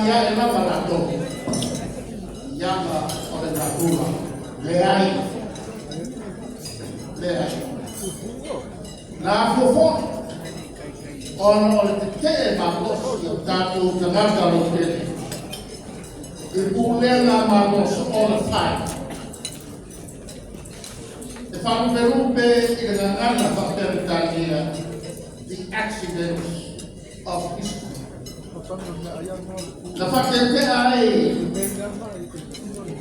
Ya ela barato yanga oleh nakura leai na fofo on oleh te makos tatu tangata lo pele ibulela makos oleh fai the fam perupe ilangana faktor Italia the accidents of history. La fakente ai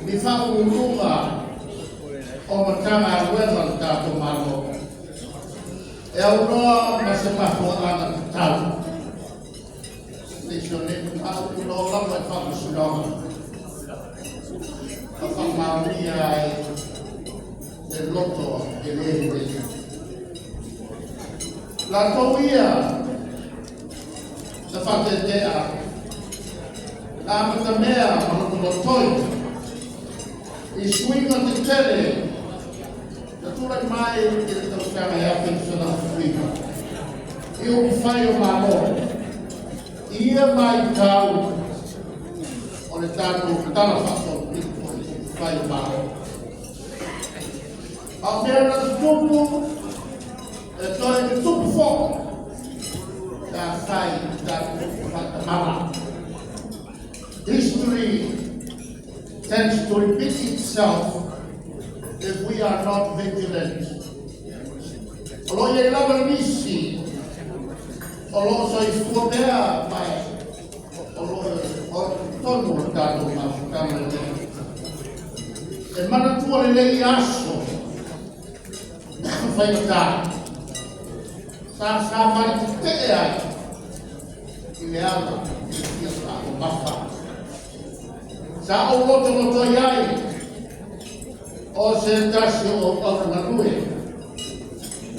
mi fa un'uva o matana wema tato malo e uno ma se fa fuori tal lezione ma uno la va fa sulla la fa Maria del lotto e lei la tovia la fakente ai la matamea malotoi i swinga di tele la tura mai che sta uscendo a pensare a swinga io mi fai un amore io mai cau ho le tanto tanta fatto fai un amore a me la stupo e toi tutto fuoco da sai da mamma. History tends to repeat itself if we are not vigilant. Allora gli lavamisti, allora sono sfuodea, ma allora torno a dato ma camera e manatore lei asso, fai notare, sa mai te hai, il alma, io sto baffa. Sa o loto iai o sentasi o ngalue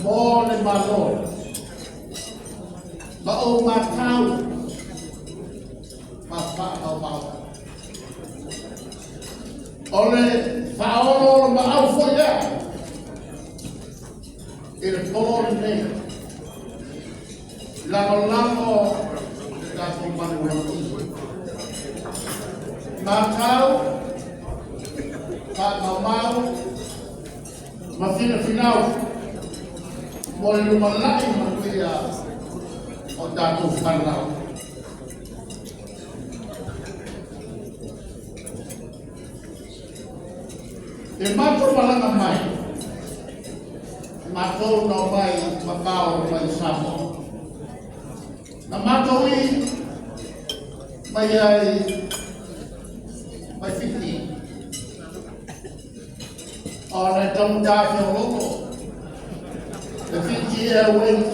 mo le malo ma o matau ma fa o mau ole faolo ma au foia il polo ne la lamo da comando Macau, Pak Mamau, Mafina Finau, Molly Malai, Maria, or Datu Fanau. The Mato Malangamai, Mato no by Macau, by Samo. The Matoi, by 15. On a dumb dark local. The Fiji Airways,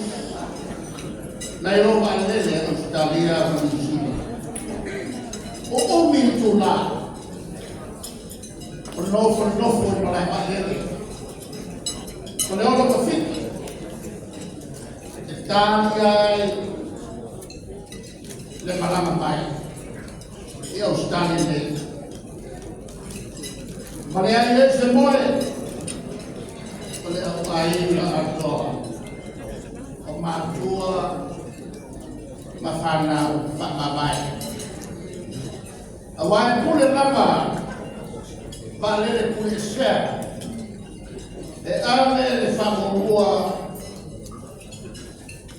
Nairobi and Lele, Australia, and New Zealand. O mean to la. For no, but I might get it. For the other of 50. The Tanya, the Malamapai, the Australian. Maria se muore oleh ai la arto o matua mafana fa babai awai pule lama vale pule share e ave le fa morua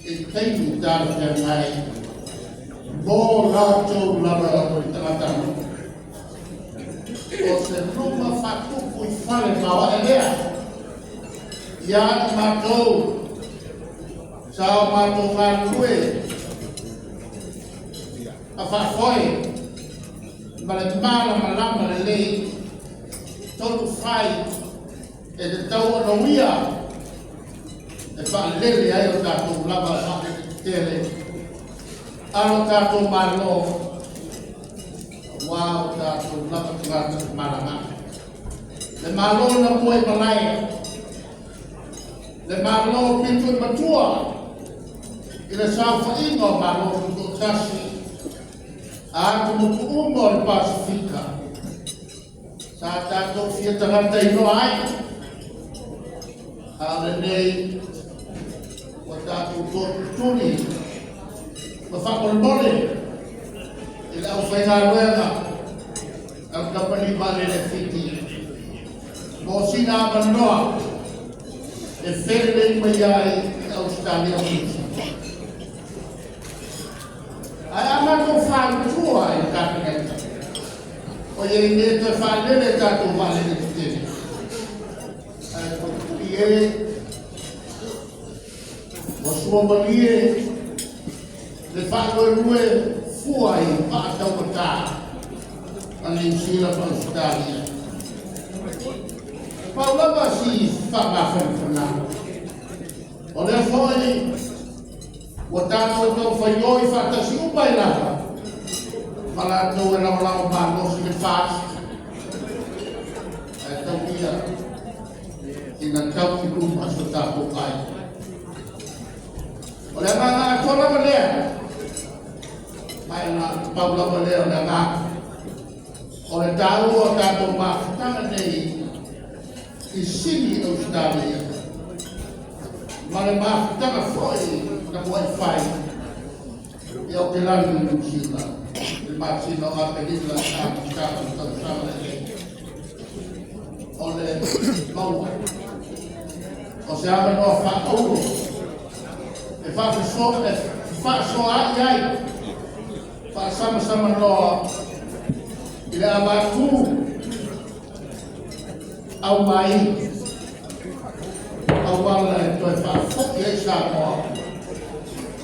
e tem dar de mai bo lato lama ko tratando o se numa fatu cui fale mawa elea ya matou sao matou ngalue a fa foi mala malama lei todo fai e de tau no ia e fa lele ai o tato lava sa tele alo tato malo wow, that will not grant Malama. The Malo na boy Malay. The Malo pintu matua. Ila sa ingo Malo to kasi. Ako mo umol Pasifika. Sa tato fiesta ranta ino ay. Alenay. Watato tuni. Mafakol mole. Ila au whainga ruenga au kapani vale le fiti. Mo sina amanoa e where mai ai Australia Misi. Ai amano whātua e kāpineta. O ye ne te whālele kātou vale le fiti. Ai o sua malie le whakoe fua i whātau matā a New Zealand o Australia. Paulama si whamawhenwhana. O lea whoi o tātou tau whaioi whātasi upai lava. Malatou e lau mānosi le fast. E tau ia ina tau ki kuma so tātou ai. O lea mga atola ma lea. Mai na paula ma lea na ngā. O le tāu o tātou māwhitanga nei I sini Australia. Ma le māwhitanga whoi na mwai whai. I au te lani New Zealand. Le māsino a penila a kāpu tau sama le. O le maua. O se ama noa whaouro. E whaaso ai ai. Whaasama noa I le amatu au mai au wala e toi whaafoki e sa moa.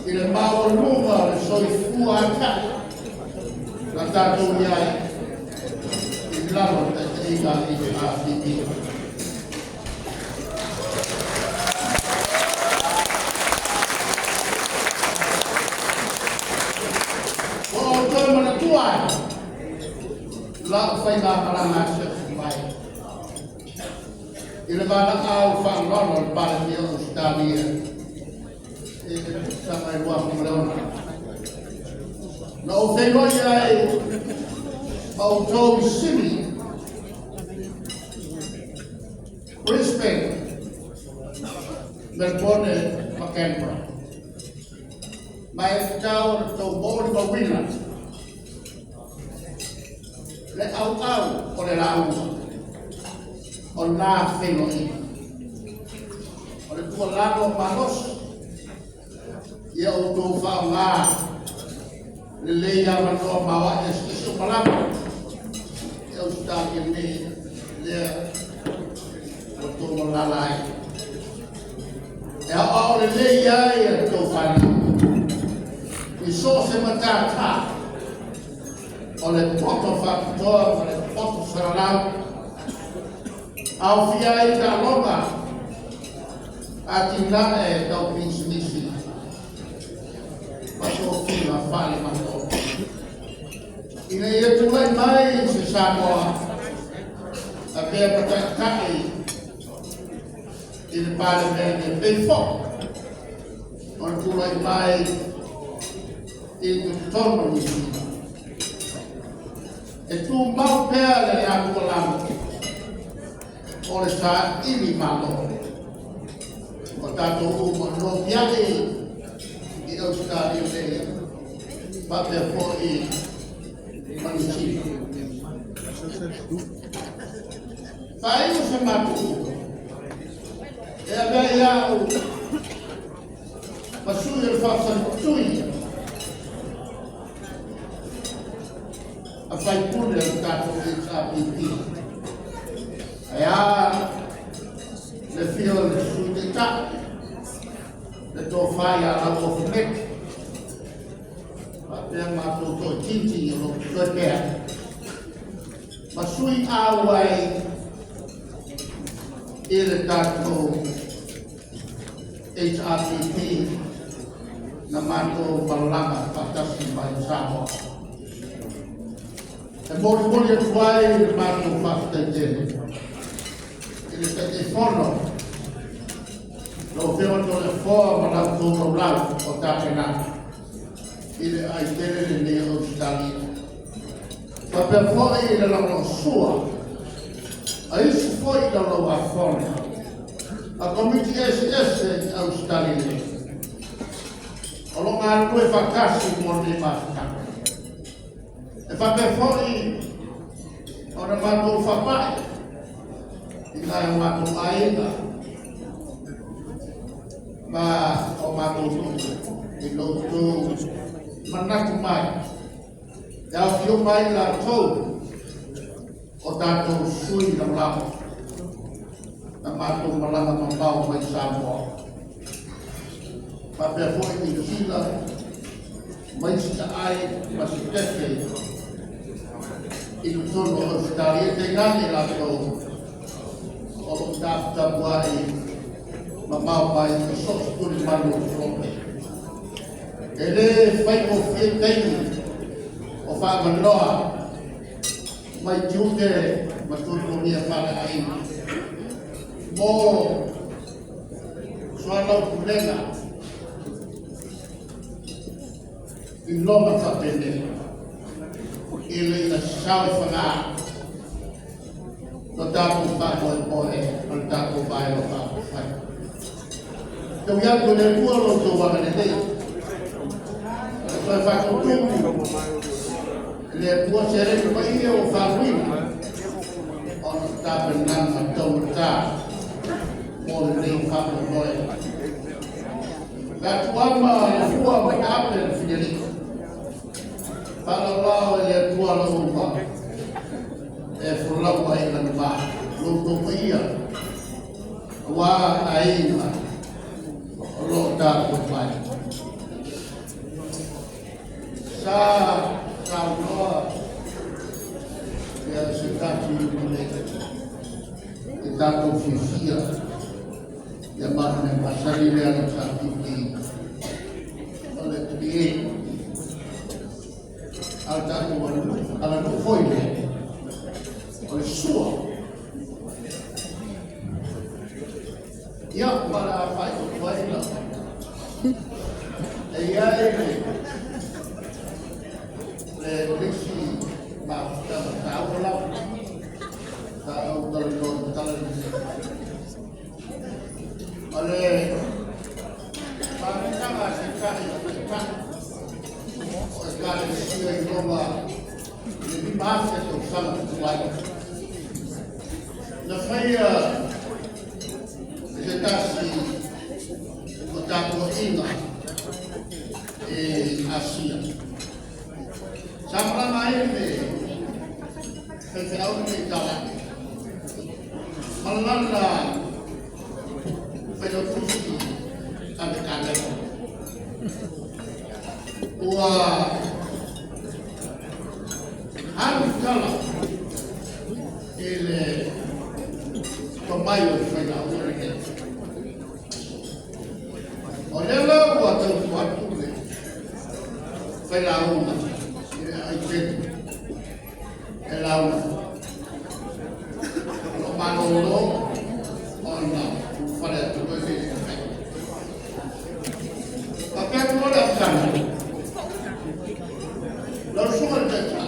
I le maua lunga le soi fua ata. Na tātou iai I lalo te eiga I te AFP. La whainga paranga se mai. I le mana au whangono le pare ni Australia. E sama I wā kumleona. Na o whenoi ai au tau Sydney. Brisbane. Melbourne ma Canberra. Mai tau tau bori ma wina. Le au o le lau o nā whenoi. O le tua lano manos I au tō whao ngā le leia manoa mawa e siso malama E au stāke me lea o tō malalai. E au le leia e tō whana I so se matata o le poto whakatoa, o le poto wharalau. Au fia I ka longa, a tina e tau pinsinisi. Paso fina whale mato. Ina I tulai mai se Samoa, a pēr patakake I le pāle mene pēwho. O tulai mai I te tono ni fina. E tu mau pēr le aku lamu. O le sa ili malo. O tātou uma no piake I Australia Day. Pape fo I Manuchina. Whai o se matu. E a vei au. Pasui e whawhanutui. A whai pune o tātou HRPP. E a le fio le sui te ta. Le tō whai a lau o whumek. Ma pēr mātou tō tinti I lo tō pēr. Ma sui āwai I le tātou HRPP na mātou balanga whakasi mai Samoa. E mori atu ai le mātou whakatene. I le te whono. Lo whio to le whoa ma lau tō lau o tāpena. I le aitene le ne Australia. Ma pe whoi I le lau sua. A isi whoi I lau a whona. A komiti SS I Australia. O lo ngā tue whakasi mo ne mātaka. Whakewhoi o na mātou whapai I ngai o mātou aina ma o mātou tuku I loutou manaku mai e au whio mai la tau o tātou sui na lau na mātou malanga mambao mai Samoa. Whakewhoi I kila mai sita ai masi tete I tutono o whitari e te ngani la tau o tāputapuai ma mau mai I sotu turi manu o frote. E le whai o whie teini o whaamanoa mai tiuke ma tuto nia whare ai. Mō soanau kurenga I loma whapene I le ina sawe whanga no tātou whakoe poe no tātou whae o whakoe. Tau iako le kua lo tō wanga ne tei. Koe whako tūku, le kua se reku mai e o whakuina, o no tāpe nama tau tā, o le rei whako noe. Ka tuama le kua ma tāpe le whiariko. Whakalao e le kua lo upa, e whulaua e lana wā, lo tō ia, wā a ina, o lo tāpe mai. Sa noa e se tatu I mune e tātou whiwhia e manu me pasari lea na tātiti o le tue al tātou ala no foi lea o le sua ia para a whai o tuaila e ia e le risi ma ta'au lau ta'au talon ale pātanga se kahi o e kāre sia I roma le mi māwhia tau sama tuai na whaia e se tasi o tāpua inga e Asia Samrama e me te au me tawa. Malala whaino tusi kame kānera. Ua haru kala e le tomaio whaina ureke. O lela ua tau tuatu le whaina uma. E launa o manolo ona whare atu koe whiri kai ka pia kore a tana lau sunga te tā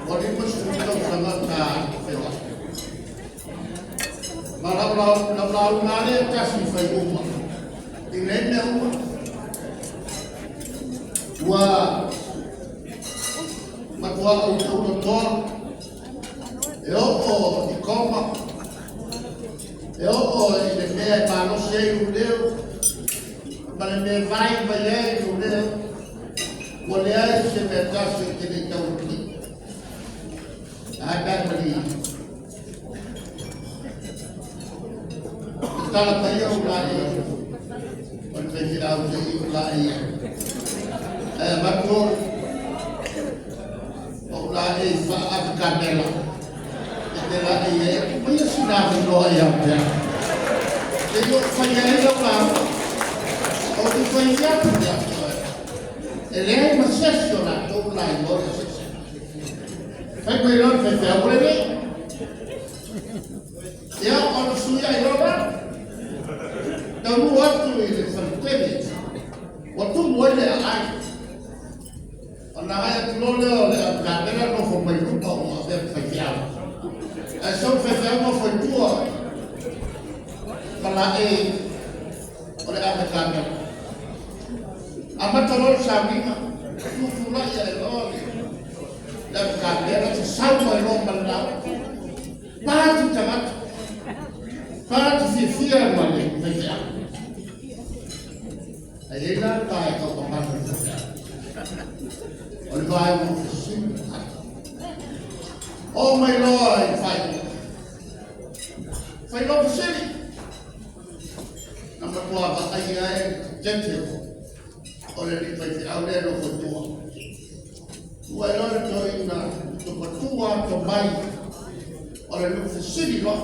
o ni musu tau sanga tā whewa ma lau ngare kasi whai uma I rene uma ua matua o tau toa e o I koma e o I le mea I pāno se I leo ma le mea vai e I leo o le ai se mea tasi ke le tau ki a kāmari I tala pai au la e o le mea au se I la e matua la e fa afkanela e la e mai sina no ia pe e yo fa ia la o tu fa ia e le ma sessiona to la e mo fa quei non fa favore e o suia I roba da mu atto I fa tele o tu vuole ai na haya tulole le kātera no fo mai kupa o a ver whaifiao. E so whaifiao no foi tua pala e o le ame kātera. A matarol sa minga, tu fulai e lori. Kaya sesama yang menang, pasti jangan, pasti siapa yang menang. Ayah kaya kau kemana saja, oleh kaya mungkin. Oh my Lord, fight over city. Nama keluarga ayah gentle, oleh itu awalnya lo berdoa. Walau itu ina tu bertua tu baik, orang lu fusili loh,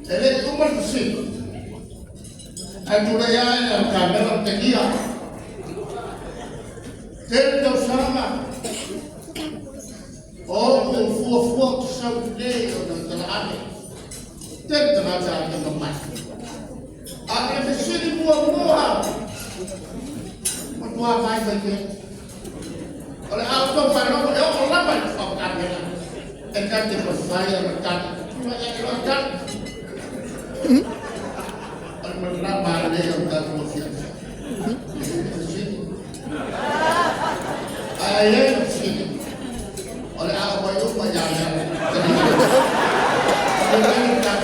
elok tu pun fusili. Aduh ya yang kamera tegia, terus sama. Oh, fuah saudara orang terlalu, terus aja teman. Akhirnya fusili buah, bertua baik baik. Oleh auto para oleh orang banyak faktor yang enggak dipercaya rekan, banyak rekan. Oleh menerima ada yang tak konfian. Ayah sini. Oleh apa itu banyak yang. Oleh tak